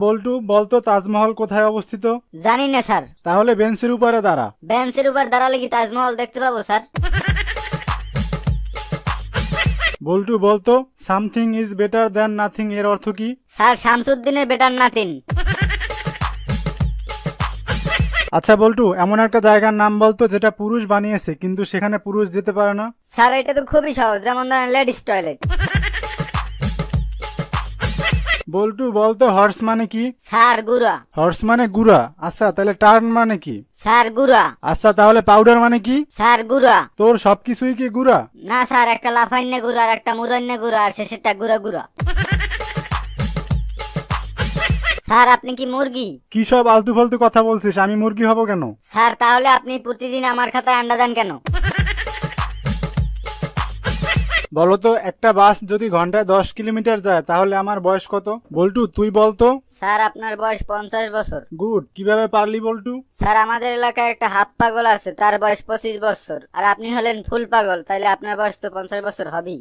বল্টু বলতো তাজমহল কোথায় অবস্থিত? জানি না স্যার। তাহলে বেঞ্চের উপরে দাঁড়া। বেঞ্চের উপর দাঁড়ালে কি তাজমহল দেখতে পাবো স্যার? বল্টু বলতো something is better than nothing এর অর্থ কি? স্যার শামসুদ্দিনের বেটার নাতিন। আচ্ছা বল্টু, এমন একটা জায়গার নাম বলতো যেটা পুরুষ বানিয়েছে কিন্তু সেখানে পুরুষ যেতে পারে না। স্যার এটা তো খুবই সহজ, যেমন ধরেন লেডিস টয়লেট। বল্টু বলতো হর্স মানে কি? স্যার গুড়া। হর্স মানে গুড়া। আচ্ছা তাহলে টার্ন মানে কি? স্যার গুড়া। আচ্ছা তাহলে পাউডার মানে কি? স্যার গুড়া। তোর সবকিছুই কি গুড়া? না স্যার, একটা লাফাইন্নে গুড়া আর একটা মুরান্নে গুড়া আর শেষেরটা গুড়া গুড়া। স্যার আপনি কি মুরগি? কি সব আলতু ফালতু কথা বলছিস? আমি মুরগি হব কেন? স্যার তাহলে আপনি প্রতিদিন আমার খাতায় আন্ডা দেন কেন? বলতো একটা বাস যদি ঘন্টায় 10 কিলোমিটার যায় তাহলে আমার বয়স কত? বল্টু তুই বলতো। স্যার আপনার বয়স 50 বছর। গুড, কিভাবে পারলি বল্টু? স্যার আমাদের এলাকায় একটা হাফ পাগল আছে, তার বয়স 25 বছর, আর আপনি হলেন ফুল পাগল, তাইলে আপনার বয়স তো 50 বছর হবেই।